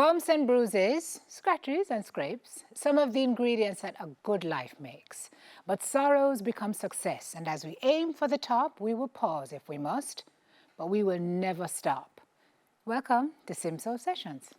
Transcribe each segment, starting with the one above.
Bumps and bruises, scratches and scrapes, some of the ingredients that a good life makes. But sorrows become success, and as we aim for the top, we will pause if we must, but we will never stop. Welcome to Simso Sessions.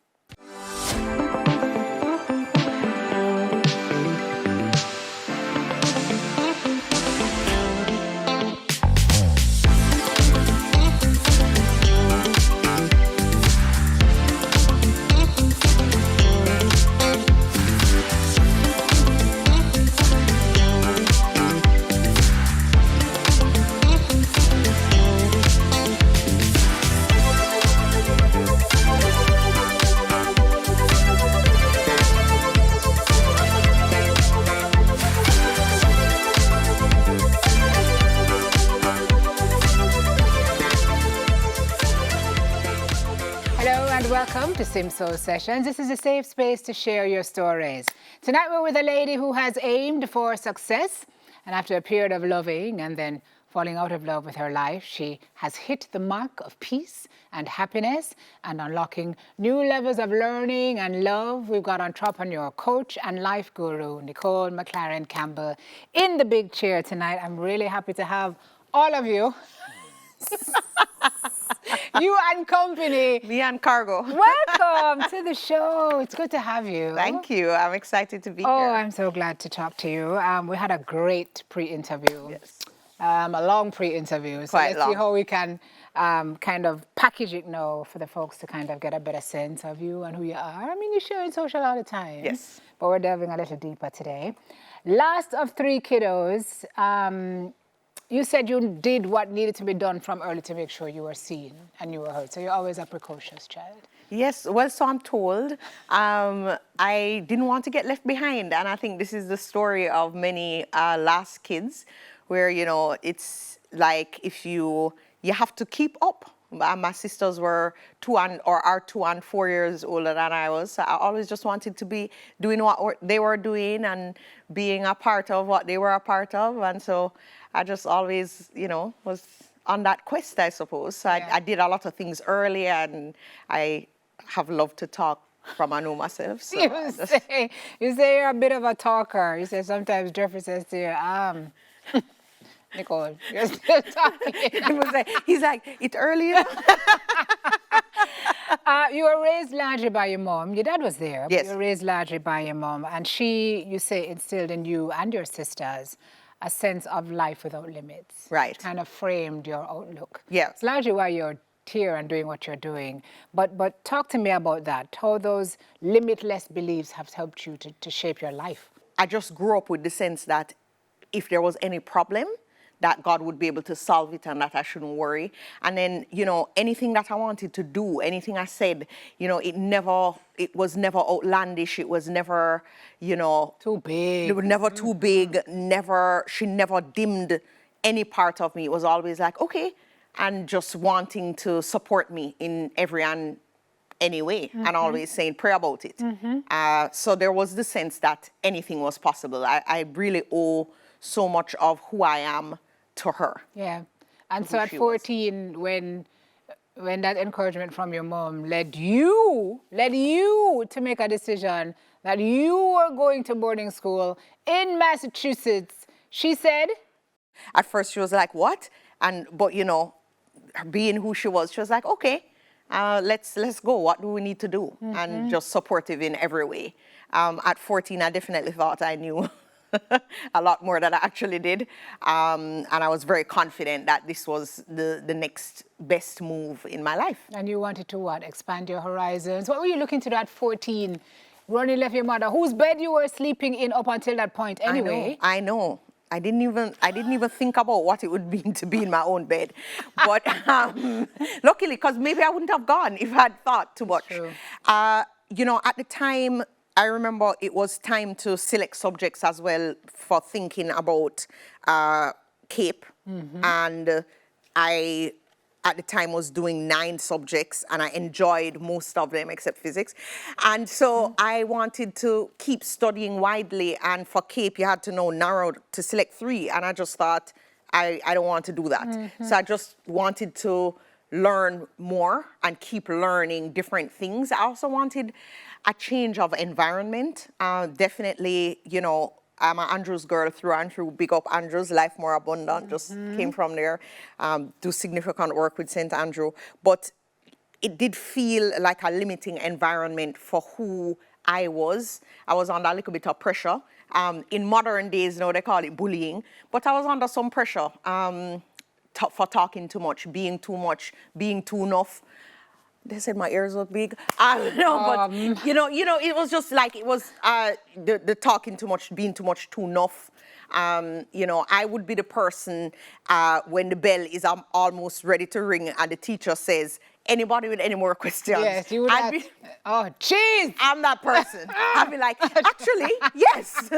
Welcome to Simso Sessions. This is a safe space to share your stories. Tonight we're with a lady who has aimed for success, and after a period of loving and then falling out of love with her life, she has hit the mark of peace and happiness and unlocking new levels of learning and love. We've got entrepreneur, coach, and life guru, Nicole McLaren Campbell, in the big chair tonight. I'm really happy to have all of you. You and company. Me and cargo. Welcome to the show. It's good to have you. Thank you. I'm excited to be here. Oh, I'm so glad to talk to you. We had a great pre-interview. Yes. A long pre-interview. So let's see how we can kind of package it now for the folks to kind of get a better sense of you and who you are. I mean, you share in social all the time. Yes. But we're delving a little deeper today. Last of 3 kiddos. You said you did what needed to be done from early to make sure you were seen and you were heard. So you're always a precocious child. Yes, well, so I'm told. I didn't want to get left behind. And I think this is the story of many last kids where, you know, it's like if you have to keep up. My sisters were 2 and 4 years older than I was. So I always just wanted to be doing what they were doing and being a part of what they were a part of. And so I just always, you know, was on that quest, I suppose. So I did a lot of things early, and I have loved to talk from I know myself. So you say you're a bit of a talker. You say sometimes Jeffrey says to you, Nicole, you're still talking. He's like, it's early. You were raised largely by your mom. Your dad was there, yes. But you were raised largely by your mom. And she, you say, instilled in you and your sisters a sense of life without limits. Right. Which kind of framed your outlook. Yeah. It's largely why you're here and doing what you're doing. But talk to me about that, how those limitless beliefs have helped you to shape your life. I just grew up with the sense that if there was any problem, that God would be able to solve it and that I shouldn't worry. And then, you know, anything that I wanted to do, anything I said, you know, it was never outlandish. It was never, you know, too big. It was never too big. She never dimmed any part of me. It was always like, okay, and just wanting to support me in every and any way, and always saying, pray about it. So there was the sense that anything was possible. I really owe so much of who I am to her. Yeah. And so at 14, when that encouragement from your mom led you to make a decision that you were going to boarding school in Massachusetts, she said? At first she was like, what? But you know, being who she was like, okay, let's go. What do we need to do? And just supportive in every way. At 14, I definitely thought I knew a lot more than I actually did. And I was very confident that this was the next best move in my life. And you wanted to what? Expand your horizons? What were you looking to do at 14? Ronnie left your mother, whose bed you were sleeping in up until that point anyway. I know. I didn't even think about what it would mean to be in my own bed. But luckily, because maybe I wouldn't have gone if I had thought too much. True. You know, at the time, I remember it was time to select subjects as well for thinking about CAPE. And I, at the time, was doing 9 subjects, and I enjoyed most of them except physics. And so I wanted to keep studying widely, and for CAPE, you had to know narrow to select 3, and I just thought, I don't want to do that. So I just wanted to learn more and keep learning different things. I also wanted a change of environment. Definitely, I'm an Andrews girl through and through. Big up Andrews, Life More Abundant, just came from there. Do significant work with St. Andrew. But it did feel like a limiting environment for who I was. I was under a little bit of pressure. In modern days, now they call it bullying, but I was under some pressure for talking too much, being too enough. They said my ears were big. I don't know, but it was just like it was the talking too much, being too much, too enough. I would be the person when the bell is almost ready to ring and the teacher says, anybody with any more questions? Yes, you would oh, jeez! I'm that person. I'd be like, actually, yes.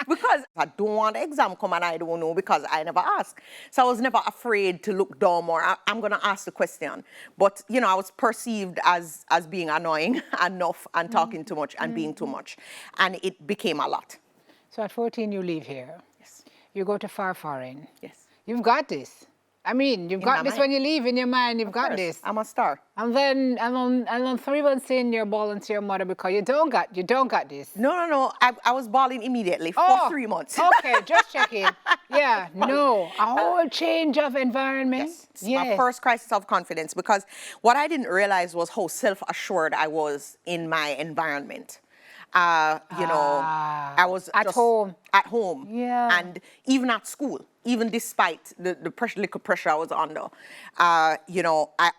Because I don't want the exam come and I don't know because I never ask. So I was never afraid to look dumb or I'm going to ask the question. But, I was perceived as being annoying enough and talking too much and being too much. And it became a lot. So at 14, you leave here. Yes. You go to foreign. Yes. You've got this. I mean, you've got this when you leave in your mind, you've got this. I'm a star. And then, and on 3 months in, you're bawling to your mother because you don't got this. No. I was bawling immediately for 3 months. Okay, just checking. Yeah, no, a whole change of environment. Yes. My first crisis of confidence, because what I didn't realize was how self-assured I was in my environment. I was at home. At home. Yeah. And even at school, even despite the little pressure I was under, I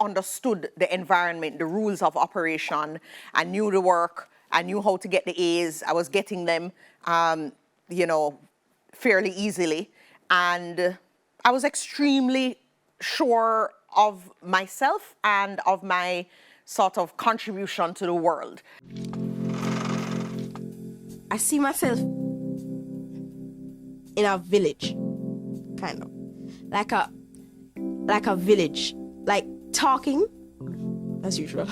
understood the environment, the rules of operation. I knew the work. I knew how to get the A's. I was getting them, fairly easily. And I was extremely sure of myself and of my sort of contribution to the world. I see myself in a village, kind of like a village, like talking as usual.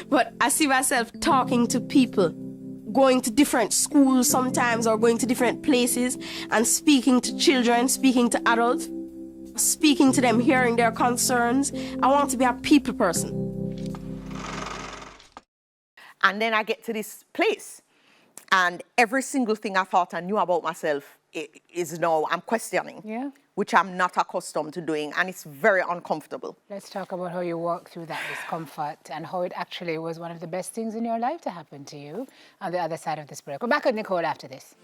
But I see myself talking to people, going to different schools sometimes or going to different places and speaking to children, speaking to adults, speaking to them, hearing their concerns. I want to be a people person. And then I get to this place. And every single thing I thought I knew about myself is now I'm questioning, which I'm not accustomed to doing, and it's very uncomfortable. Let's talk about how you walked through that discomfort and how it actually was one of the best things in your life to happen to you on the other side of this break. We're back with Nicole after this.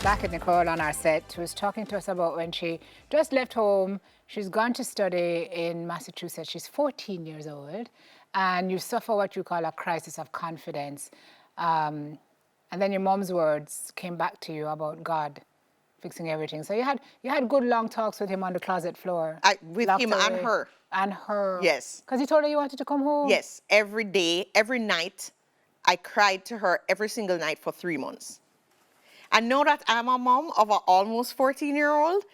Back at Nicole on our set, who was talking to us about when she just left home. She's gone to study in Massachusetts. She's 14 years old, and you suffer what you call a crisis of confidence. And then your mom's words came back to you about God fixing everything. So you had good long talks with him on the closet floor. With him and her. And her. Yes. Because he told her you wanted to come home. Yes, every day, every night, I cried to her every single night for 3 months. And now that I'm a mom of an almost 14-year-old,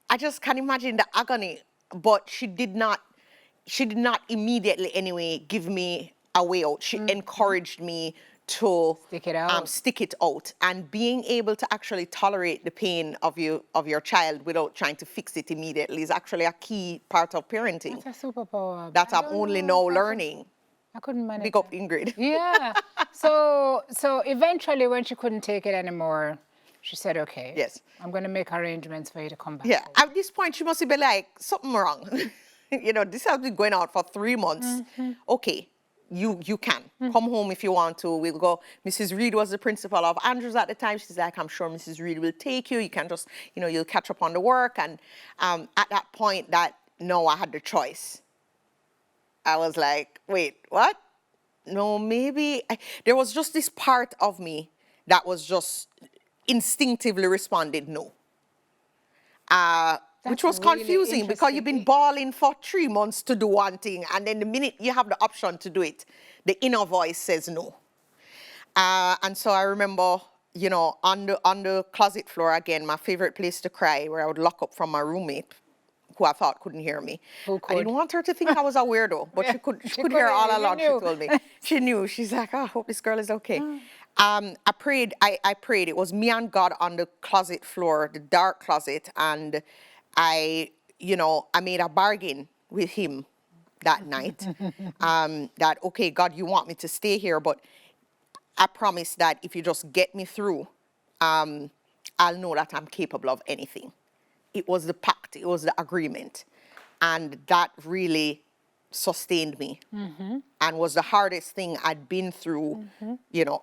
I just can't imagine the agony. But she did not immediately anyway give me a way out. She encouraged me to stick it out. And being able to actually tolerate the pain of your child without trying to fix it immediately is actually a key part of parenting. That's a superpower. That I'm only now learning. I couldn't manage. Big up Ingrid. Yeah. So eventually when she couldn't take it anymore, she said, okay. Yes. I'm going to make arrangements for you to come back. Yeah. home. At this point, she must be like, something wrong. This has been going on for 3 months. Okay. You can come home if you want to. We'll go. Mrs. Reed was the principal of Andrews at the time. She's like, I'm sure Mrs. Reed will take you. You can just, you'll catch up on the work. And at that point, I had the choice. I was like, wait, what? No, maybe. There was just this part of me that was just instinctively responded no. Which was really confusing because you've been bawling for 3 months to do one thing, and then the minute you have the option to do it, the inner voice says no. And so I remember, on the closet floor again, my favorite place to cry, where I would lock up from my roommate, who I thought couldn't hear me. I didn't want her to think I was a weirdo, but she could hear all along. She told me. She knew. She's like, I hope this girl is okay. I prayed. I prayed. It was me and God on the closet floor, the dark closet, and I made a bargain with Him that night. That okay, God, you want me to stay here, but I promise that if you just get me through, I'll know that I'm capable of anything. It was the pact. It was the agreement, and that really sustained me, and was the hardest thing I'd been through,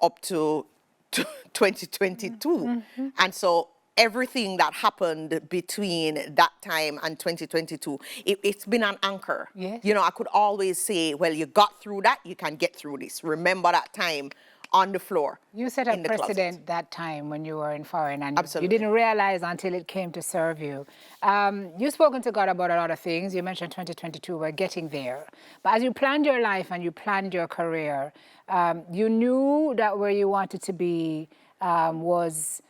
up to 2022. And so everything that happened between that time and 2022, it's been an anchor. Yes. I could always say, well, you got through that, you can get through this. Remember that time on the floor. You set a in the closet. precedent that time when you were in foreign, and Absolutely. you didn't realize until it came to serve you. You've spoken to God about a lot of things. You mentioned 2022, we're getting there. But as you planned your life and you planned your career, you knew that where you wanted to be was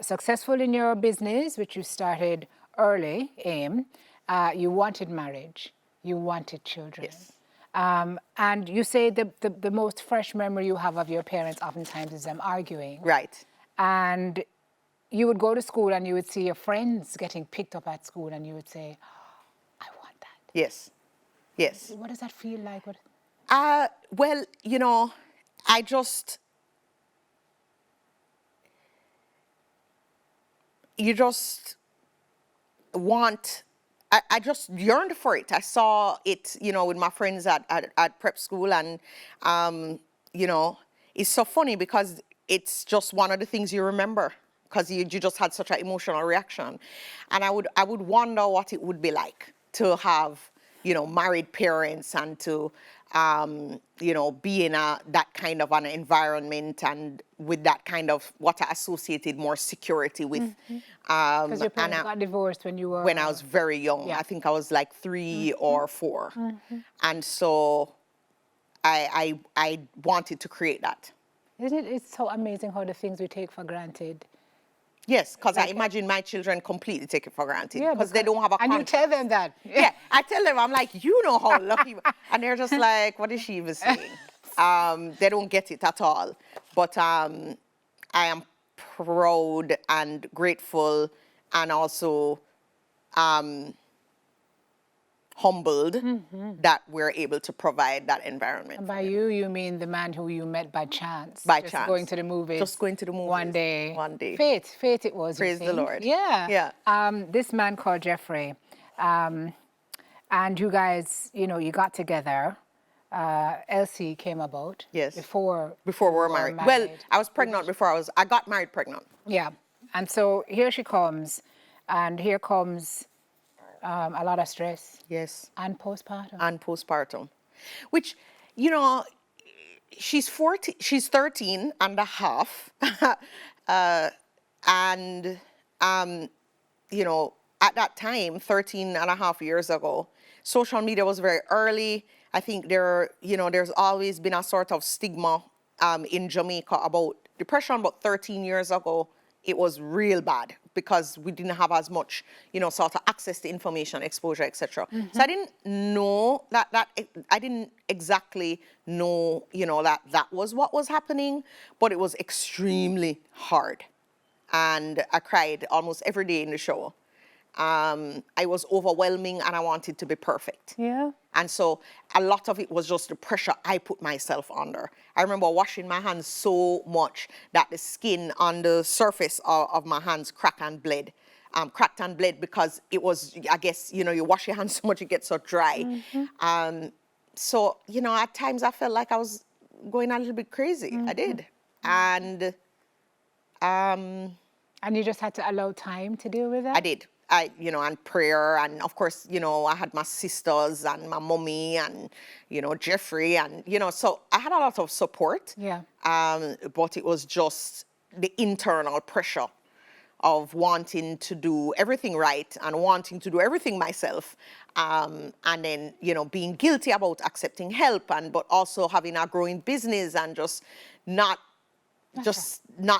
successful in your business, which you started early, AIM. You wanted marriage. You wanted children. Yes. And you say the most fresh memory you have of your parents oftentimes is them arguing. Right. And you would go to school and you would see your friends getting picked up at school and you would say, I want that. Yes. Yes. What does that feel like? What? Well, I just, you just want, I just yearned for it. I saw it, with my friends at prep school, and, it's so funny because it's just one of the things you remember because you just had such an emotional reaction. And I would wonder what it would be like to have, married parents and to, be in that kind of an environment and with that kind of what I associated more security with. Because your parents got divorced when you were... When I was very young. Yeah. I think I was like 3 or 4. And so I wanted to create that. Isn't it? It's so amazing how the things we take for granted. Yes, because I imagine my children completely take it for granted. Yeah, because they don't have a And you tell them that. Yeah, I tell them, I'm like, you know how lucky. And they're just like, what is she even saying? They don't get it at all. But I am proud and grateful and also humbled that we're able to provide that environment. And by you, you mean the man who you met by chance. By just chance. going to the movies. Just going to the movies. One day. One day. Fate it was. Praise the Lord. Yeah. Yeah. This man called Jeffrey, and you guys, you got together. Elsie came about. Yes. Before we were married. Well, I was pregnant before I got married pregnant. Yeah. And so here she comes, and here comes a lot of stress. Yes. And postpartum. And postpartum. Which, she's 13 and a half. And, at that time, 13 and a half years ago, social media was very early. I think there's always been a sort of stigma in Jamaica about depression, but 13 years ago, it was real bad because we didn't have as much, sort of access to information, exposure, etc. So I didn't know that I didn't exactly know, that was what was happening, but it was extremely hard. And I cried almost every day in the show. I was overwhelming and I wanted to be perfect. Yeah. And so a lot of it was just the pressure I put myself under. I remember washing my hands so much that the skin on the surface of my hands cracked and bled because it was, I guess, you wash your hands so much it gets so dry. So, at times I felt like I was going a little bit crazy. I did. And you just had to allow time to deal with that? I did. And prayer, and of course, I had my sisters and my mommy and, Jeffrey, and, so I had a lot of support. Yeah. But it was just the internal pressure of wanting to do everything right and wanting to do everything myself. And then, being guilty about accepting help, but also having a growing business and just not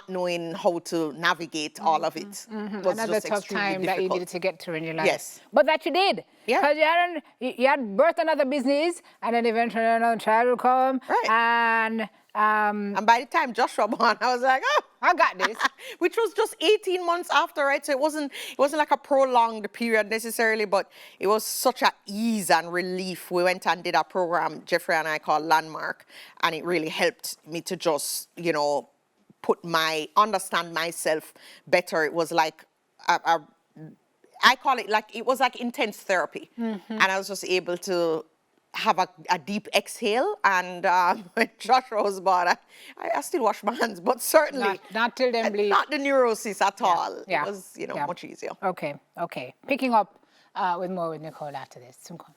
knowing how to navigate all of it. Was Another just tough time difficult. that you needed to get through in your life. Yes. But that you did. Yeah. Because you had birthed another business, and then eventually another child will come. Right. And And by the time Joshua born, I was like, oh, I got this. which was just 18 months after, right? So it wasn't like a prolonged period necessarily, but it was such a ease and relief. We went and did a program, Jeffrey and I, called Landmark, and it really helped me to just, understand myself better. It was like I call it like, it was like intense therapy. And I was just able to have a deep exhale, and when Joshua was born, I still wash my hands, but certainly not till them bleed. Not the neurosis at all. Yeah. It was, much easier. Okay. Picking up with more with Nicole after this. Soon come.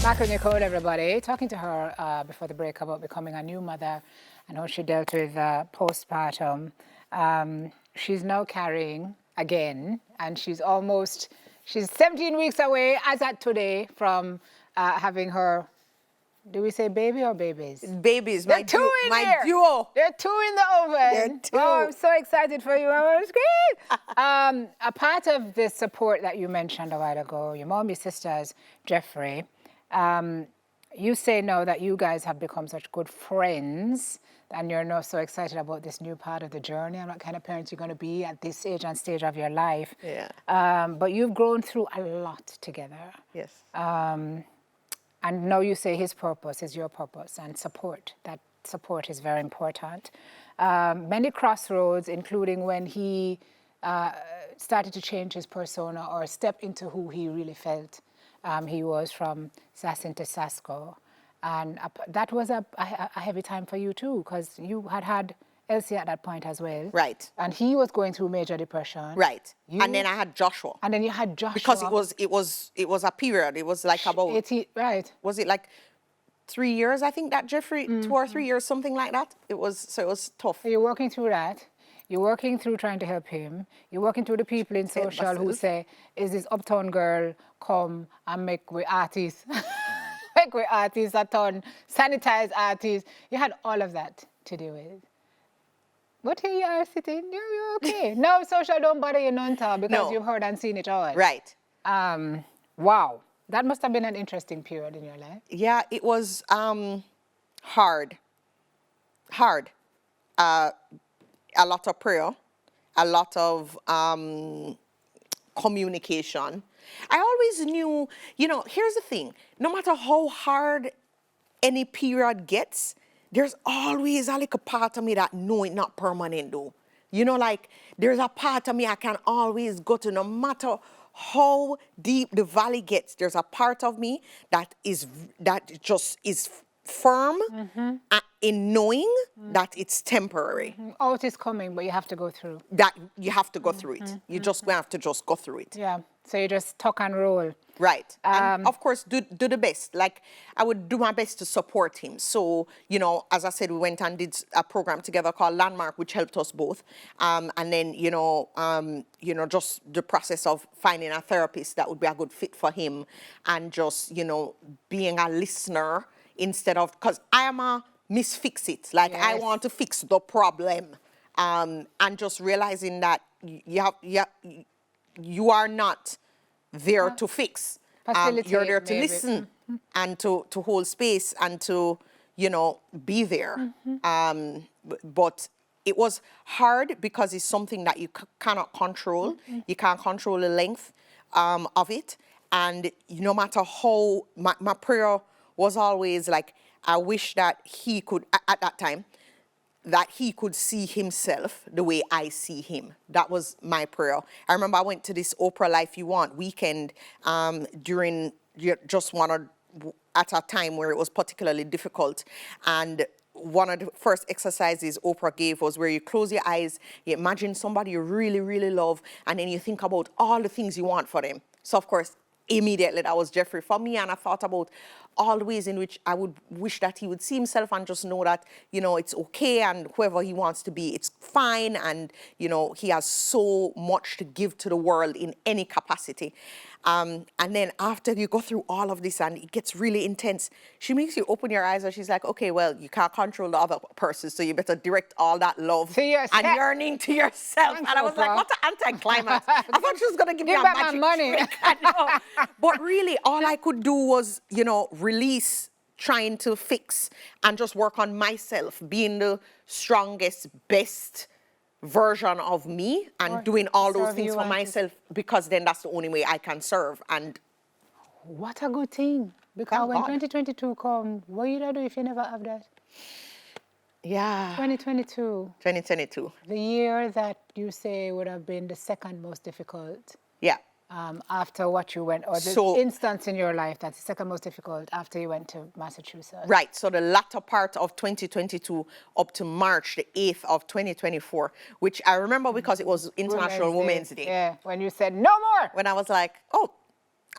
Back with Nicole, everybody. Talking to her before the break about becoming a new mother and how she dealt with postpartum. She's now carrying again, and she's 17 weeks away, as at today, from having her, do we say baby or babies? Babies, my duo. There are 2 in the oven. There are 2. Oh, I'm so excited for you. I want to scream. A part of the support that you mentioned a while ago, your mom, your sisters, Jeffrey, you say now that you guys have become such good friends, and you're now so excited about this new part of the journey and what kind of parents you're going to be at this age and stage of your life. Yeah. But you've grown through a lot together. Yes. And now you say his purpose is your purpose, and support. That support is very important. Many crossroads, including when he started to change his persona or step into who he really felt he was, from Sassin to Sasko. And that was a heavy time for you too, because you had Elsie at that point as well. Right. And he was going through major depression. Right. And then I had Joshua. And then you had Joshua. Because it was a period. It was like about 18, right. Was it like 3 years, I think, that Jeffrey, 2 or 3 years, something like that? It was tough. So you're working through that. You're working through trying to help him. You're working through the people in social who say, is this uptown girl come and make we artists? Make we artists a ton, sanitize artists. You had all of that to deal with. But here you are sitting, you're okay. No, social don't bother you none at all, because you've heard and seen it all. Right. Wow. That must have been an interesting period in your life. Yeah, it was hard. A lot of prayer, a lot of communication. I always knew, here's the thing, no matter how hard any period gets, there's always a little part of me that know it's not permanent though. Like there's a part of me I can always go to, no matter how deep the valley gets. There's a part of me that just is firm in knowing that it's temporary. Oh, it is coming, but you have to go through. That you have to go through it. You just have to just go through it. Yeah. So you just tuck and roll. Right. And of course, do the best. Like, I would do my best to support him. So, as I said, we went and did a program together called Landmark, which helped us both. And then, just the process of finding a therapist that would be a good fit for him, and just, being a listener instead of, because I am a misfix it. Like, yes. I want to fix the problem. And just realizing that you are not there to fix. You're there to listen and to hold space and to, be there. But it was hard because it's something that you cannot control. You can't control the length of it. And no matter how, my prayer was always like, I wish that he could, at that time, that he could see himself the way I see him. That was my prayer. I remember I went to this Oprah Life You Want weekend during just at a time where it was particularly difficult. And one of the first exercises Oprah gave was where you close your eyes, you imagine somebody you really, really love, and then you think about all the things you want for them. So, of course, immediately that was Jeffrey for me, and I thought about all the ways in which I would wish that he would see himself and just know that, it's okay, and whoever he wants to be, it's fine. And, he has so much to give to the world in any capacity. And then after you go through all of this and it gets really intense, she makes you open your eyes and she's like, okay, well, you can't control the other person, so you better direct all that love to yourself. and yearning to yourself. And I was like, what an anticlimax. I thought she was going to give me a back magic my money. trick. I know. But really, all I could do was, release trying to fix and just work on myself, being the strongest, best version of me, and doing all those things for myself, because then that's the only way I can serve. And what a good thing, because when 2022 come, what you gonna do if you never have that? Yeah. 2022. The year that you say would have been the second most difficult. Yeah. After what you went, or the instance in your life that's the second most difficult after you went to Massachusetts. Right. So the latter part of 2022 up to March the 8th of 2024, which I remember because it was International Women's Day. Yeah. When you said no more. When I was like, oh,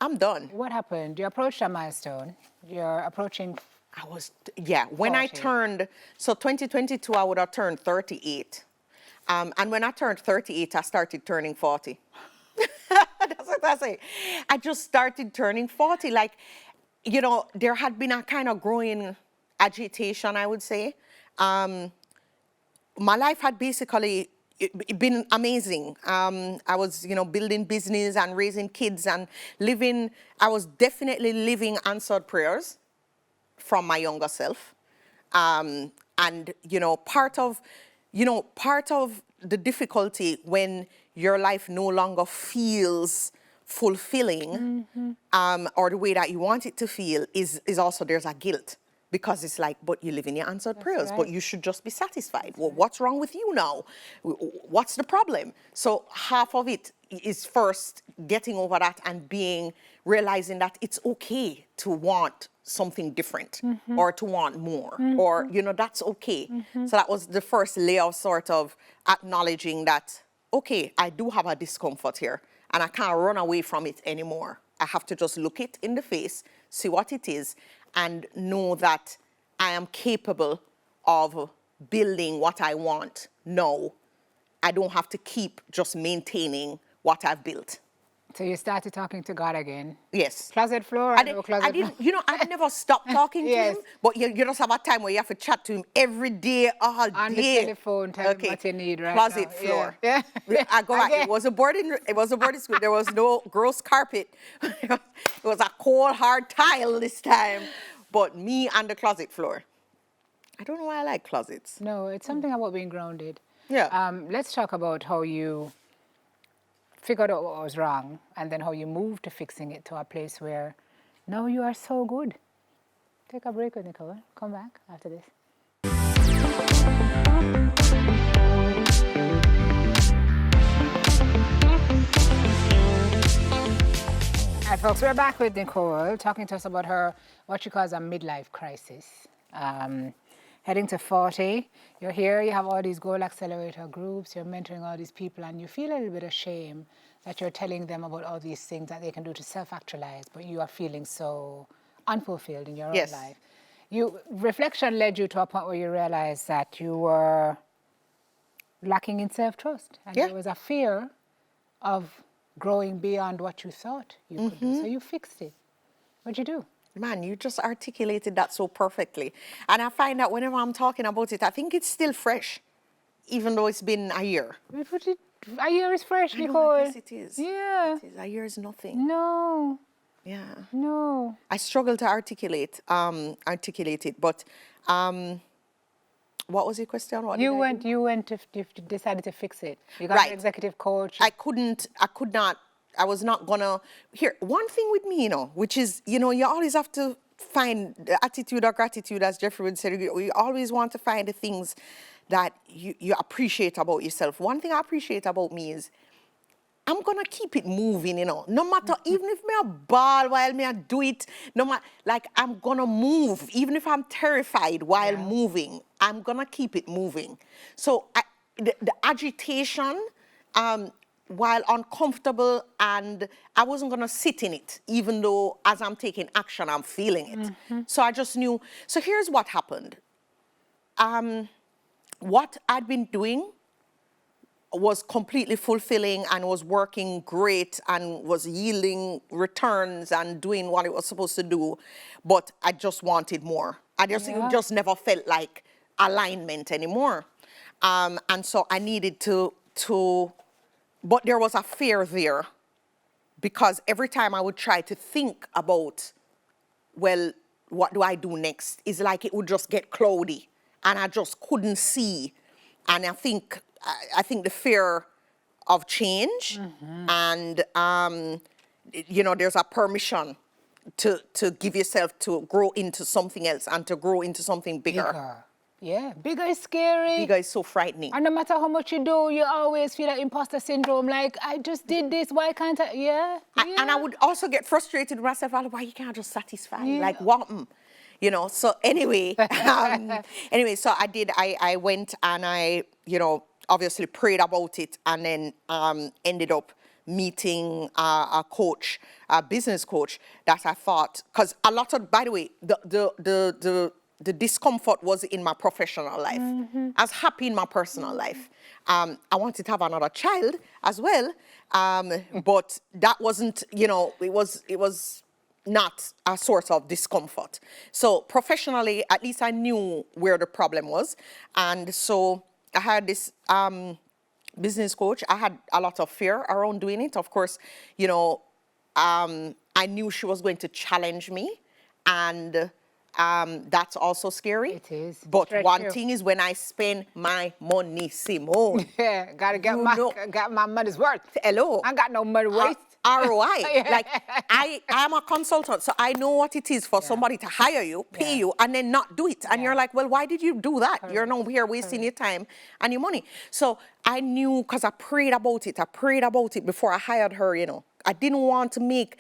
I'm done. What happened? You approached a milestone. You're approaching. When 40. I turned, so 2022, I would have turned 38. And when I turned 38, I started turning 40. That's what I say. I just started turning 40. Like, there had been a kind of growing agitation, I would say. My life had basically been amazing. I was, building business and raising kids and living. I was definitely living answered prayers from my younger self. And, part of the difficulty when your life no longer feels fulfilling, or the way that you want it to feel, is also there's a guilt, because it's like, but you live in your answered prayers, but you should just be satisfied. Well, what's wrong with you now? What's the problem? So half of it is first getting over that and realizing that it's okay to want something different, or to want more, or, that's okay. So that was the first layer of sort of acknowledging that, okay, I do have a discomfort here and I can't run away from it anymore. I have to just look it in the face, see what it is, and know that I am capable of building what I want. No, I don't have to keep just maintaining what I've built. So you started talking to God again? Yes. Closet floor? I never stopped talking to him, but you just have a time where you have to chat to him every day, all day. On the telephone, tell him what you need, right? Closet floor. Yeah. I go back. It was a boarding school. There was no gross carpet. It was a cold, hard tile this time. But me and the closet floor. I don't know why I like closets. No, it's something about being grounded. Yeah. Let's talk about how you figured out what was wrong, and then how you moved to fixing it to a place where now you are so good. Take a break with Nicole. Come back after this. All right, folks, we're back with Nicole, talking to us about what she calls a midlife crisis. Heading to 40, you're here, you have all these goal accelerator groups, you're mentoring all these people, and you feel a little bit of shame that you're telling them about all these things that they can do to self-actualize, but you are feeling so unfulfilled in your own life. Reflection led you to a point where you realized that you were lacking in self-trust, and there was a fear of growing beyond what you thought you could do. So you fixed it. What'd you do? Man, you just articulated that so perfectly. And I find that whenever I'm talking about it, I think it's still fresh, even though it's been a year. A year is fresh, Nicole. I guess it is. Yeah. It is. A year is nothing. No. Yeah. No. I struggle to articulate it, but what was your question? You decided to fix it. You got an executive coach. I was not gonna. Here, one thing with me, which is, you always have to find the attitude or gratitude, as Jeffrey would say. You always want to find the things that you appreciate about yourself. One thing I appreciate about me is I'm gonna keep it moving, no matter, even if me a ball while me I do it, no matter, like, I'm gonna move, even if I'm terrified while moving, I'm gonna keep it moving. So the agitation while uncomfortable, and I wasn't going to sit in it, even though as I'm taking action, I'm feeling it. So I just knew. So here's what happened. What I'd been doing was completely fulfilling and was working great and was yielding returns and doing what it was supposed to do, but I just wanted more. It just never felt like alignment anymore. And so I needed to, but there was a fear there, because every time I would try to think about, well, what do I do next? It's like it would just get cloudy and I just couldn't see. And I think the fear of change and, there's a permission to give yourself to grow into something else and to grow into something bigger. Yeah, bigger is scary. Bigger is so frightening. And no matter how much you do, you always feel that imposter syndrome, like, I just did this, why can't I? Yeah. And I would also get frustrated with myself, why you can't just satisfy? Like, what? So anyway, so I went and I, obviously prayed about it, and then ended up meeting a coach, a business coach that I thought, because a lot of, by the way, the discomfort was in my professional life. I was happy in my personal life. I wanted to have another child as well, but that wasn't, it was not a source of discomfort. So professionally, at least I knew where the problem was. And so I had this business coach. I had a lot of fear around doing it. Of course, I knew she was going to challenge me, and that's also scary. It is. But one thing is, when I spend my money, Simone. Yeah, gotta get got my money's worth. Hello. I got no money waste. ROI. Like, I'm a consultant, so I know what it is for somebody to hire you, pay you, and then not do it. And you're like, well, why did you do that? You're not here wasting your time and your money. So I knew, because I prayed about it before I hired her, I didn't want to make...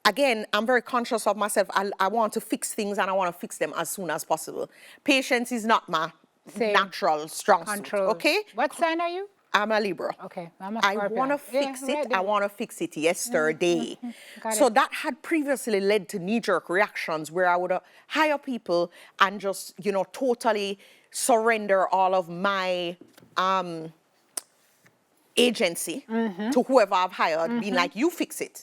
Again, I'm very conscious of myself. I want to fix things, and I want to fix them as soon as possible. Patience is not my natural strong suit, okay? What sign are you? I'm a Libra. Okay, I'm a Scorpio. I want to fix it. I want to fix it yesterday. So that had previously led to knee-jerk reactions where I would hire people and just, totally surrender all of my agency to whoever I've hired, being like, you fix it.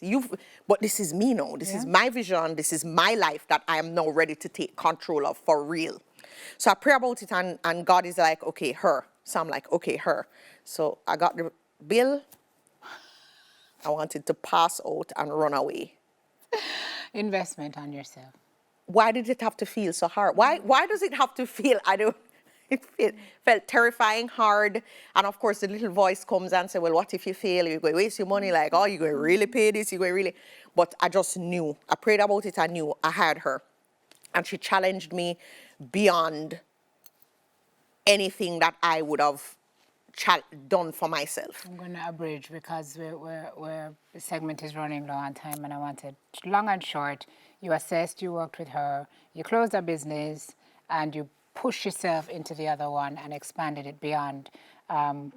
But this is me now. This is my vision. This is my life that I am now ready to take control of for real. So I pray about it, and God is like, okay, her. So I'm like, okay, her. So I got the bill. I wanted to pass out and run away. Investment on yourself. Why did it have to feel so hard? Why does it have to feel, it felt terrifying, hard. And of course, the little voice comes and says, well, what if you fail? You're going to waste your money. Like, oh, you're going to really pay this? You're going to really... But I just knew. I prayed about it. I knew. I had her. And she challenged me beyond anything that I would have done for myself. I'm going to abridge because the segment is running low on time, and I wanted, long and short, you assessed, you worked with her, you closed a business, and you pushed yourself into the other one and expanded it beyond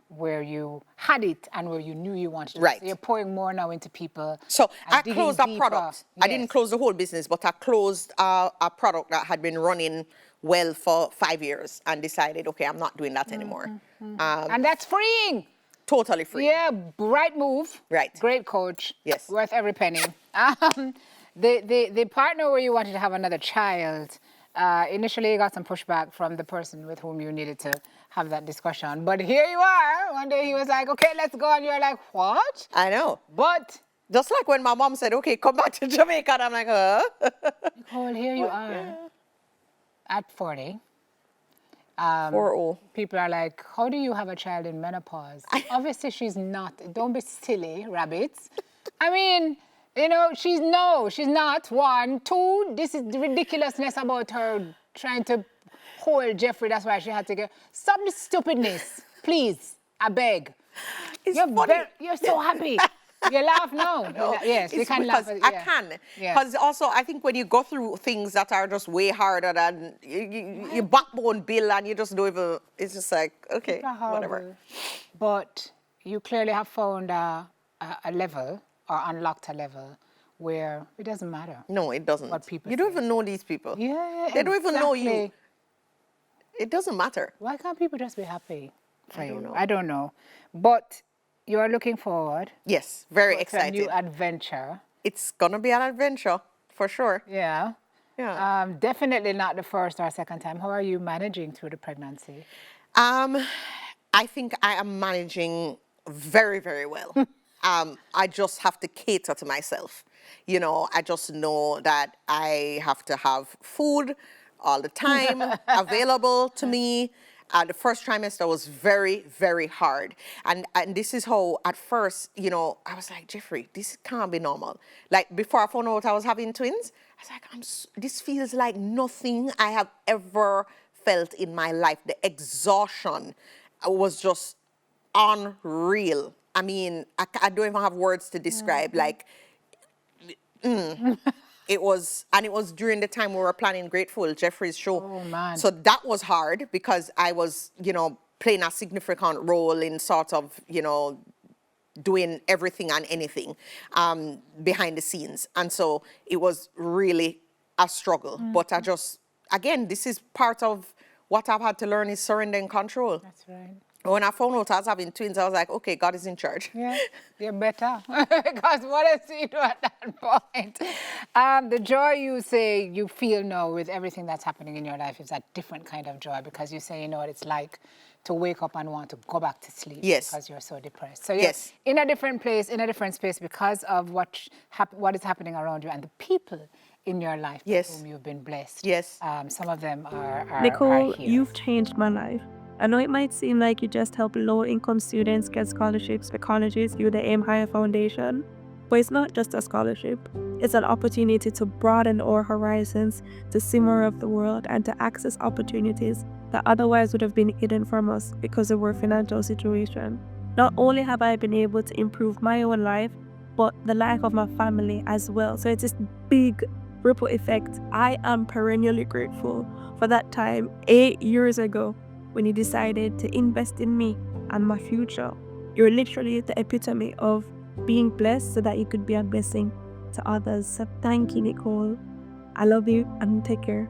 where you had it and where you knew you wanted to. Right. So you're pouring more now into people. So I closed a product. Yes. I didn't close the whole business, but I closed a product that had been running well for 5 years and decided, okay, I'm not doing that anymore. And that's freeing. Totally free. Yeah, right move. Right. Great coach. Yes. Worth every penny. The partner where you wanted to have another child, initially you got some pushback from the person with whom you needed to have that discussion. But here you are. One day he was like, okay, let's go. And you're like, what? I know. But... just like when my mom said, okay, come back to Jamaica. And I'm like, Nicole, here you are. Yeah. At 40. 40. People are like, how do you have a child in menopause? Obviously, she's not. Don't be silly, rabbits. I mean, she's not. 1, 2, this is the ridiculousness about her trying to hold Jeffrey. That's why she had to go. Stop this stupidness, please. I beg. You're so happy. You laugh now. No, yes, you can laugh. I can. Because also, I think when you go through things that are just way harder than your backbone bill, and you just don't even, it's just like, okay, whatever. But you clearly have found a level or unlocked a level where it doesn't matter. No, it doesn't. What people You don't say. even know these people. Yeah, They don't even know you. exactly. It doesn't matter. Why can't people just be happy for I don't you? know. I don't know. But you are looking forward Yes, very to a excited. new adventure. It's gonna be an adventure for sure. Yeah. Yeah. Definitely not the first or second time. How are you managing through the pregnancy? I think I am managing very, very well. I just have to cater to myself. You know, I just know that I have to have food all the time available to me. The first trimester was very, very hard. And this is how, at first, you know, I was like, Jeffrey, this can't be normal. Like, before I found out I was having twins, I was like, this feels like nothing I have ever felt in my life. The exhaustion was just unreal. I mean, I don't even have words to describe. Like, it was during the time we were planning Grateful, Jeffrey's show. Oh, man. So that was hard because I was, you know, playing a significant role in sort of, you know, doing everything and anything behind the scenes. And so it was really a struggle. But I just, again, this is part of what I've had to learn is surrender and control. That's right. When I found out I was having twins, I was like, okay, God is in charge. Yeah, you're better. Because what else do you do at that point? The joy you say you feel now with everything that's happening in your life is a different kind of joy because you say you know what it's like to wake up and want to go back to sleep Yes. because you're so depressed. So you're Yes. in a different place, in a different space because of what is happening around you and the people in your life Yes. with whom you've been blessed. Yes. Some of them are Nicole, here. you've changed my life. I know it might seem like you just help low-income students get scholarships for colleges through the Aim Higher Foundation, but it's not just a scholarship. It's an opportunity to broaden our horizons, to see more of the world, and to access opportunities that otherwise would have been hidden from us because of our financial situation. Not only have I been able to improve my own life, but the life of my family as well. So it's this big ripple effect. I am perennially grateful for that time 8 years ago when you decided to invest in me and my future. You're literally the epitome of being blessed so that you could be a blessing to others. So thank you, Nicole. I love you and take care.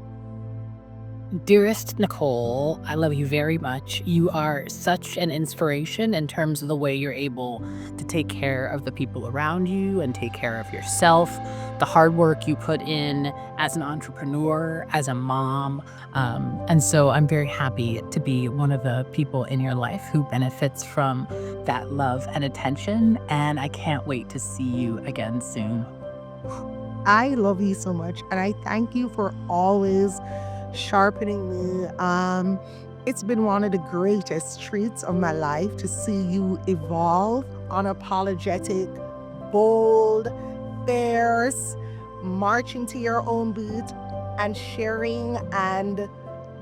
Dearest Nicole, I love you very much. You are such an inspiration in terms of the way you're able to take care of the people around you and take care of yourself. The hard work you put in as an entrepreneur, as a mom. And so I'm very happy to be one of the people in your life who benefits from that love and attention. And I can't wait to see you again soon. I love you so much, and I thank you for always sharpening me. It's been one of the greatest treats of my life to see you evolve, unapologetic, bold, fierce, marching to your own beat, and sharing and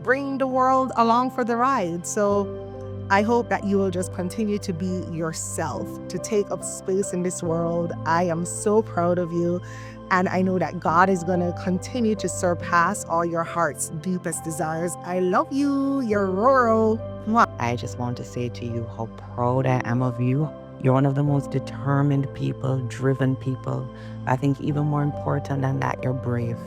bringing the world along for the ride. So I hope that you will just continue to be yourself, to take up space in this world. I am so proud of you. And I know that God is going to continue to surpass all your heart's deepest desires. I love you. You're Roro. Mwah. I just want to say to you how proud I am of you. You're one of the most determined people, driven people. I think even more important than that, you're brave.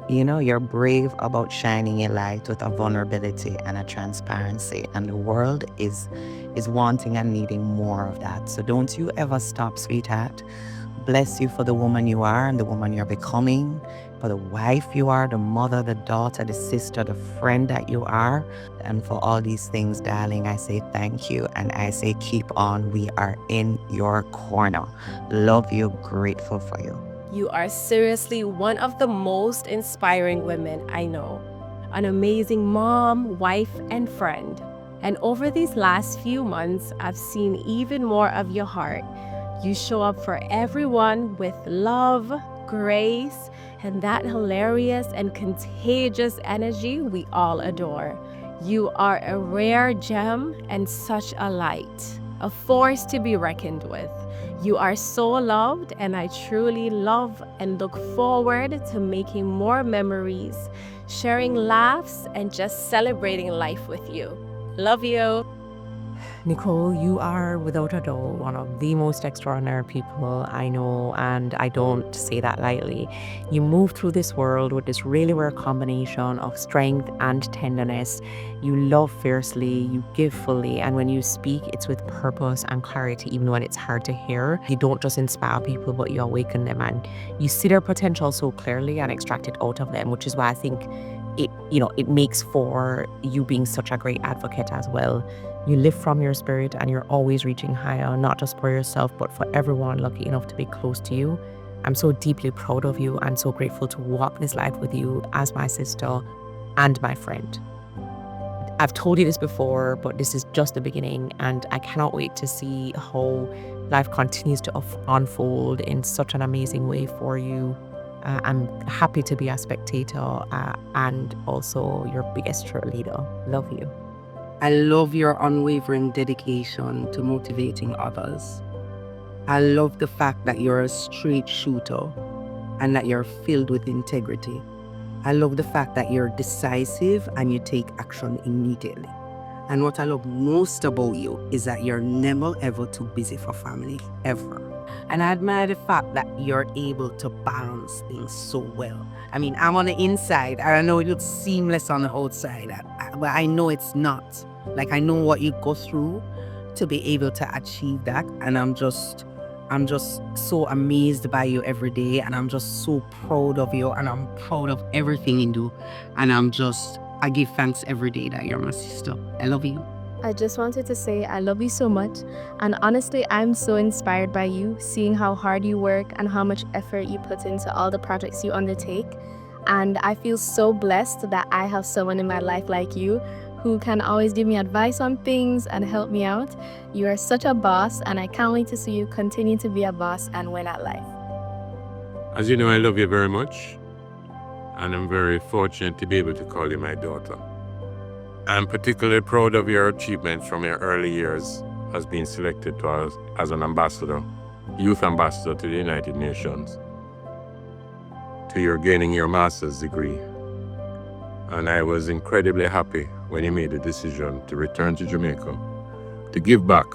You know, you're brave about shining a light with a vulnerability and a transparency. And the world is wanting and needing more of that. So don't you ever stop, sweetheart. Bless you for the woman you are and the woman you're becoming, for the wife you are, the mother, the daughter, the sister, the friend that you are. And for all these things, darling, I say thank you. And I say keep on. We are in your corner. Love you, grateful for you. You are seriously one of the most inspiring women I know. An amazing mom, wife, and friend. And over these last few months, I've seen even more of your heart. You show up for everyone with love, grace, and that hilarious and contagious energy we all adore. You are a rare gem and such a light, a force to be reckoned with. You are so loved, and I truly love and look forward to making more memories, sharing laughs, and just celebrating life with you. Love you. Nicole, you are without a doubt one of the most extraordinary people I know, and I don't say that lightly. You move through this world with this really rare combination of strength and tenderness. You love fiercely, you give fully, and when you speak, it's with purpose and clarity, even when it's hard to hear. You don't just inspire people, but you awaken them, and you see their potential so clearly and extract it out of them, which is why I think it makes for you being such a great advocate as well. You live from your spirit and you're always reaching higher, not just for yourself, but for everyone lucky enough to be close to you. I'm so deeply proud of you and so grateful to walk this life with you as my sister and my friend. I've told you this before, but this is just the beginning, and I cannot wait to see how life continues to unfold in such an amazing way for you. I'm happy to be a spectator and also your biggest cheerleader. Love you. I love your unwavering dedication to motivating others. I love the fact that you're a straight shooter and that you're filled with integrity. I love the fact that you're decisive and you take action immediately. And what I love most about you is that you're never ever too busy for family, ever. And I admire the fact that you're able to balance things so well. I mean, I'm on the inside, and I know it looks seamless on the outside, but I know it's not. Like, I know what you go through to be able to achieve that, and I'm just so amazed by you every day, and I'm just so proud of you, and I'm proud of everything you do, and I give thanks every day that you're my sister. I love you. I just wanted to say I love you so much, and honestly, I'm so inspired by you, seeing how hard you work and how much effort you put into all the projects you undertake. And I feel so blessed that I have someone in my life like you who can always give me advice on things and help me out. You are such a boss, and I can't wait to see you continue to be a boss and win at life. As you know, I love you very much, and I'm very fortunate to be able to call you my daughter. I'm particularly proud of your achievements from your early years as being selected as an ambassador, youth ambassador to the United Nations, to your gaining your master's degree. And I was incredibly happy when you made the decision to return to Jamaica to give back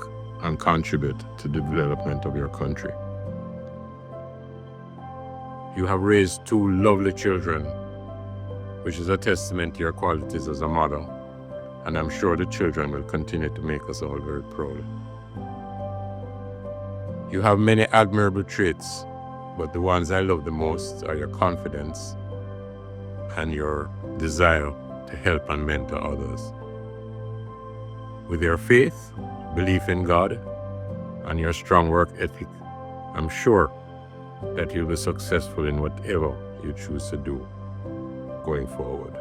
and contribute to the development of your country. You have raised two lovely children, which is a testament to your qualities as a mother. And I'm sure the children will continue to make us all very proud. You have many admirable traits, but the ones I love the most are your confidence and your desire to help and mentor others. With your faith, belief in God, and your strong work ethic, I'm sure that you'll be successful in whatever you choose to do going forward.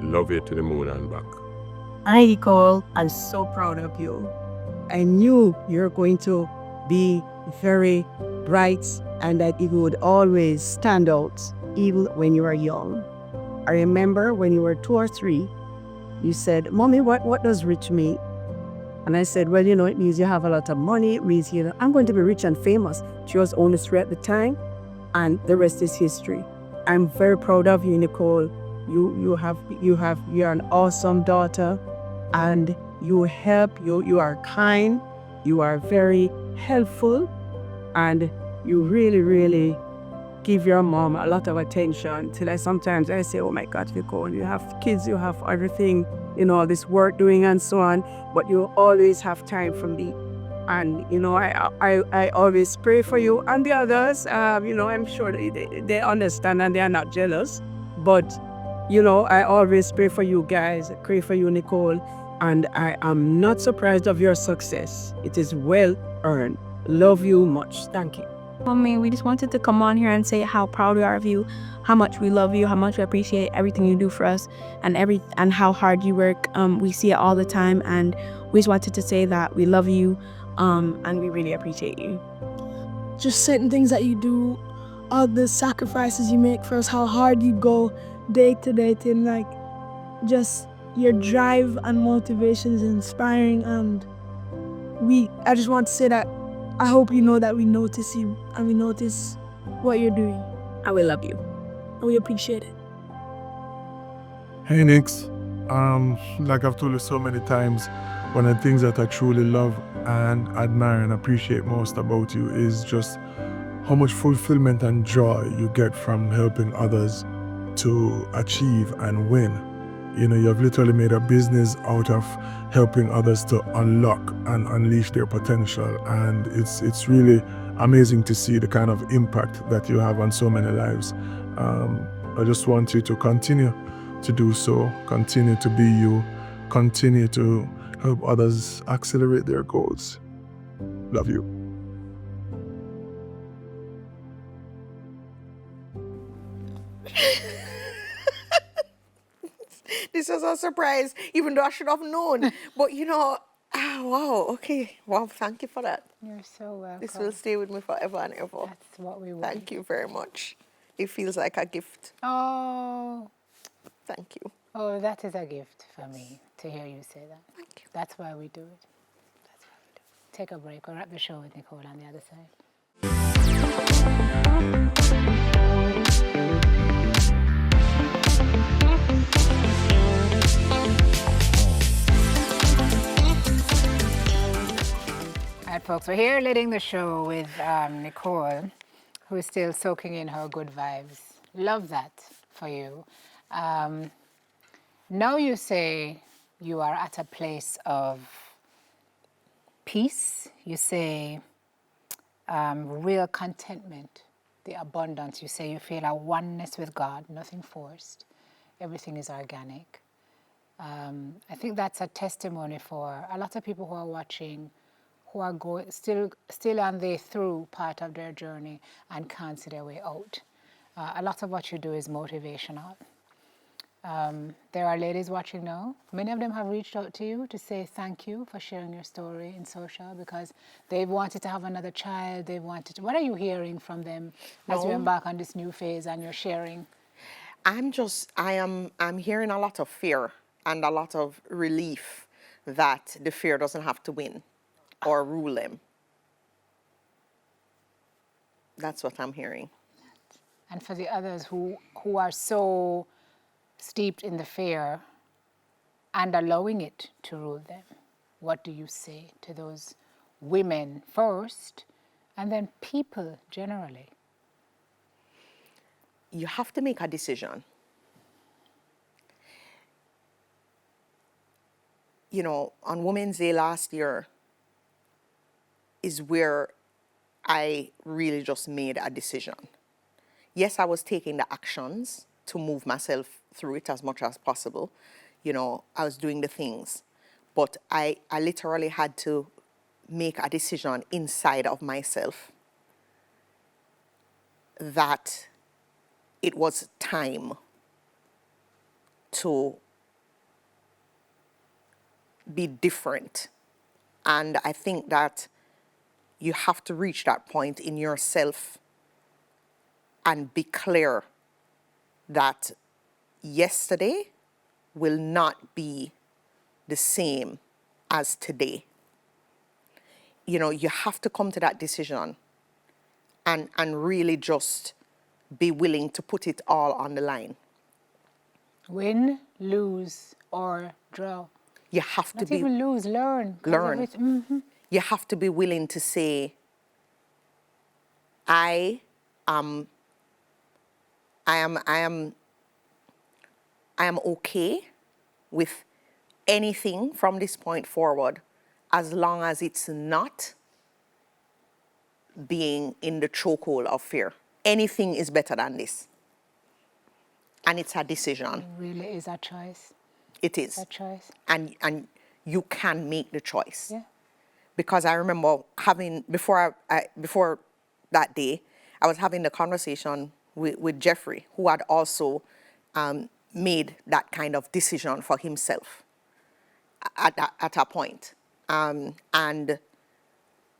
Love you to the moon and back. Hi, Nicole. I'm so proud of you. I knew you're going to be very bright and that you would always stand out, even when you were young. I remember when you were 2 or 3, you said, "Mommy, what does rich mean?" And I said, "Well, it means you have a lot of money. It means, I'm going to be rich and famous." She was only 3 at the time, and the rest is history. I'm very proud of you, Nicole. You're an awesome daughter, and you help. You are kind. You are very helpful, and you really, really give your mom a lot of attention. Till sometimes I say, "Oh my God, Nicole, you have kids, you have everything, all this work doing and so on, but you always have time for me." And I always pray for you and the others. I'm sure they understand and they are not jealous. But I always pray for you guys. I pray for you, Nicole. And I am not surprised of your success. It is well earned. Love you much. Thank you. Mommy, we just wanted to come on here and say how proud we are of you, how much we love you, how much we appreciate everything you do for us, and how hard you work. We see it all the time, and we just wanted to say that we love you, and we really appreciate you. Just certain things that you do, all the sacrifices you make for us, how hard you go day to day, and just your drive and motivation is inspiring. And I just want to say that I hope you know that we notice you and we notice what you're doing. And we love you. And we appreciate it. Hey Nix, like I've told you so many times, One of the things that I truly love and admire and appreciate most about you is just how much fulfillment and joy you get from helping others to achieve and win. You know, you've literally made a business out of helping others to unlock and unleash their potential. And it's really amazing to see the kind of impact that you have on so many lives. I just want you to continue to do so, continue to be you, continue to help others accelerate their goals. Love you. This was a surprise, even though I should have known. But you know, wow, okay. Wow, thank you for that. You're so welcome. This will stay with me forever and ever. That's what we want. Thank you very much. It feels like a gift. Oh. Thank you. Oh, that is a gift for me to hear you say that. Thank you. That's why we do it. That's why we do it. Take a break. We'll wrap the show with Nicole on the other side. All right, folks, we're here leading the show with Nicole, who is still soaking in her good vibes. Love that for you. Now you say you are at a place of peace. You say real contentment, the abundance. You say you feel a oneness with God, nothing forced. Everything is organic. I think that's a testimony for a lot of people who are watching, who are still on the through part of their journey and can't see their way out. A lot of what you do is motivational. There are ladies watching now. Many of them have reached out to you to say thank you for sharing your story in social because they've wanted to have another child. They wanted to. What are you hearing from them as you embark on this new phase and you're sharing? I'm hearing a lot of fear and a lot of relief that the fear doesn't have to win or rule them. That's what I'm hearing. And for the others who are so steeped in the fear and allowing it to rule them, what do you say to those women first and then people generally? You have to make a decision. You know, on Women's Day last year is where I really just made a decision. Yes, I was taking the actions to move myself through it as much as possible. You know, I was doing the things. But I literally had to make a decision inside of myself that it was time to be different. And I think that you have to reach that point in yourself and be clear that yesterday will not be the same as today. You know, you have to come to that decision and really just be willing to put it all on the line. Win, lose, or draw. You have to Not even lose, learn. Learn. You have to be willing to say, I am okay with anything from this point forward, as long as it's not being in the chokehold of fear. Anything is better than this. And it's a decision. It really is a choice. It is. A choice. And you can make the choice. Yeah. Because I remember before that day, I was having the conversation with Jeffrey, who had also made that kind of decision for himself at a point. And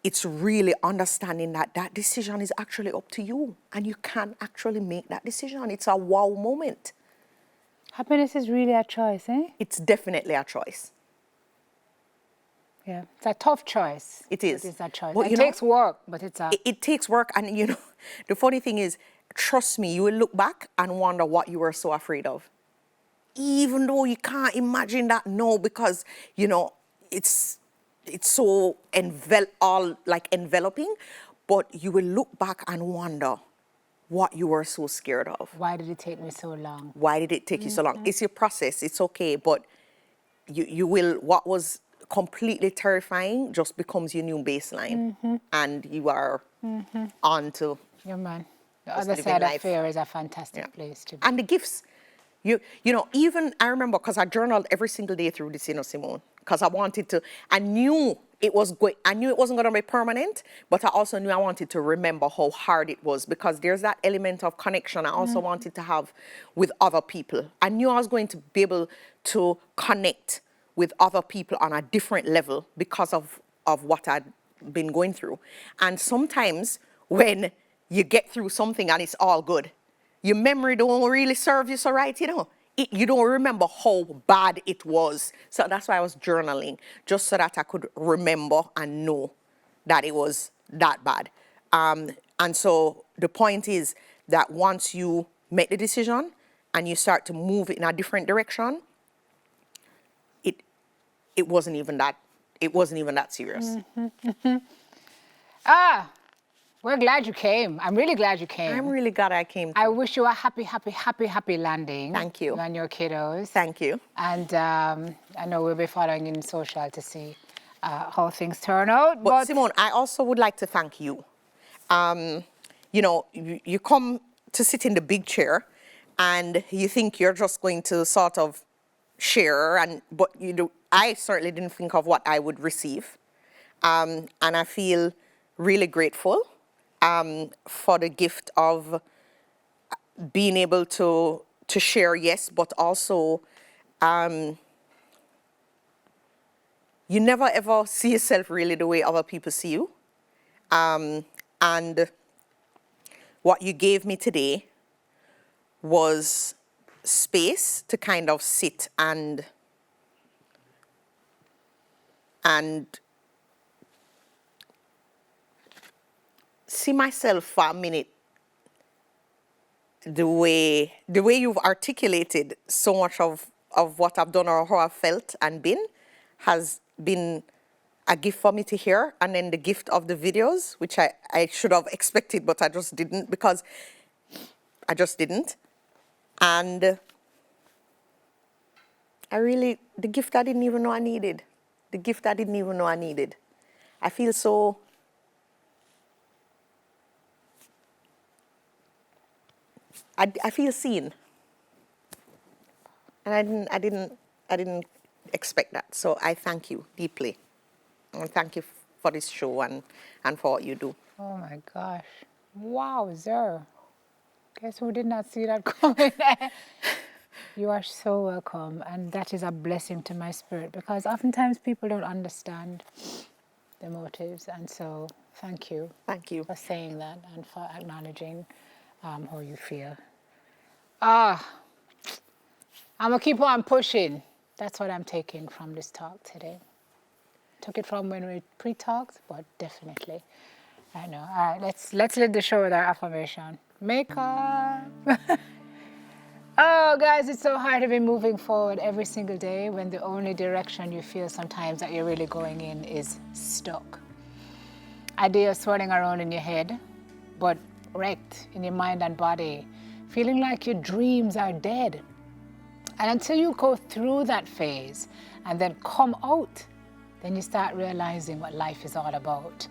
it's really understanding that decision is actually up to you and you can actually make that decision. It's a wow moment. Happiness is really a choice, eh? It's definitely a choice. Yeah, it's a tough choice. It is. It's a choice. But it takes work, but it's a... It takes work, and you know, the funny thing is, trust me, you will look back and wonder what you were so afraid of. Even though you can't imagine that, no, because, you know, it's so enveloping, but you will look back and wonder what you were so scared of. Why did it take me so long? Why did it take you so long? It's your process. It's okay, but you will. What was completely terrifying just becomes your new baseline, and you are on to. Yeah, man. The just other living side of life. fear is a fantastic place to be. And the gifts. You know, even I remember because I journaled every single day through this, Simone, because I knew it wasn't going to be permanent, but I also knew I wanted to remember how hard it was, because there's that element of connection I also wanted to have with other people. I knew I was going to be able to connect with other people on a different level because of what I'd been going through. And sometimes when you get through something and it's all good, your memory don't really serve you so right, you know. You don't remember how bad it was. So that's why I was journaling, just so that I could remember and know that it was that bad. And so the point is that once you make the decision and you start to move in a different direction, it wasn't even that serious. We're glad you came. I'm really glad you came. I'm really glad I came. I wish you a happy landing. Thank you. You and your kiddos. Thank you. And I know we'll be following in social to see how things turn out. But Simone, I also would like to thank you. You know, you come to sit in the big chair and you think you're just going to sort of share, but you do. I certainly didn't think of what I would receive. And I feel really grateful for the gift of being able to share, yes, but also you never ever see yourself really the way other people see you. And what you gave me today was space to kind of sit and see myself for a minute. The way you've articulated so much of what I've done or how I've felt and been has been a gift for me to hear. And then the gift of the videos, which I should have expected, but I just didn't, because I just didn't. And the gift I didn't even know I needed. The gift I didn't even know I needed. I feel so... I feel seen. And I didn't expect that. So I thank you deeply. And thank you for this show and for what you do. Oh my gosh. Wow, sir. Guess who did not see that coming? You are so welcome. And that is a blessing to my spirit, because oftentimes people don't understand the motives. And so thank you. Thank you for saying that and for acknowledging how you feel. I'm going to keep on pushing. That's what I'm taking from this talk today. Took it from when we pre-talked, but definitely. I know. All right, let's lead the show with our affirmation. Makeup. Oh, guys, it's so hard to be moving forward every single day when the only direction you feel sometimes that you're really going in is stuck. Ideas swirling around in your head, but wrecked in your mind and body, feeling like your dreams are dead. And until you go through that phase and then come out, then you start realizing what life is all about.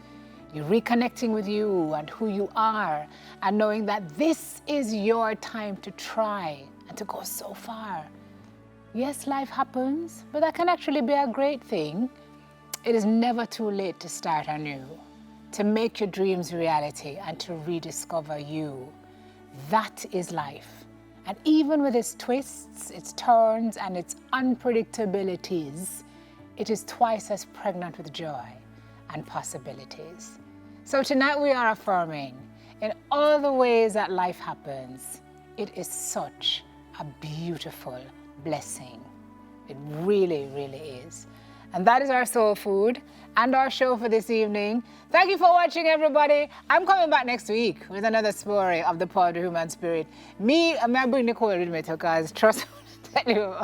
You're reconnecting with you and who you are, and knowing that this is your time to try and to go so far. Yes, life happens, but that can actually be a great thing. It is never too late to start anew, to make your dreams reality and to rediscover you. That is life. And even with its twists, its turns, and its unpredictabilities, it is twice as pregnant with joy and possibilities. So tonight we are affirming, in all the ways that life happens, it is such a beautiful blessing. It really, really is. And that is our soul food and our show for this evening. Thank you for watching, everybody. I'm coming back next week with another story of the power of the human spirit. I'm going to bring Nicole with me too, guys. Trust me, I tell you,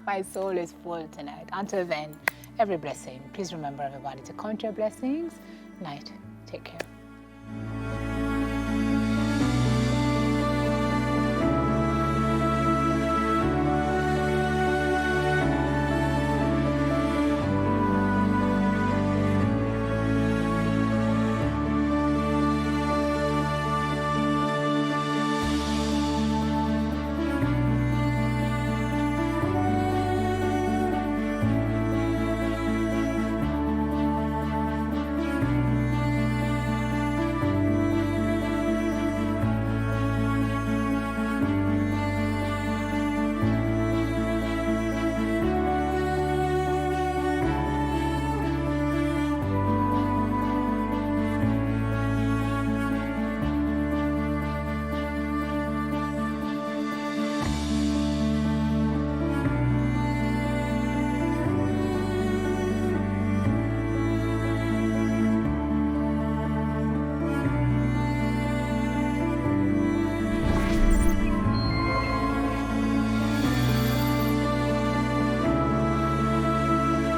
my soul is full tonight. Until then, every blessing. Please remember, everybody, to count your blessings. Night. Take care.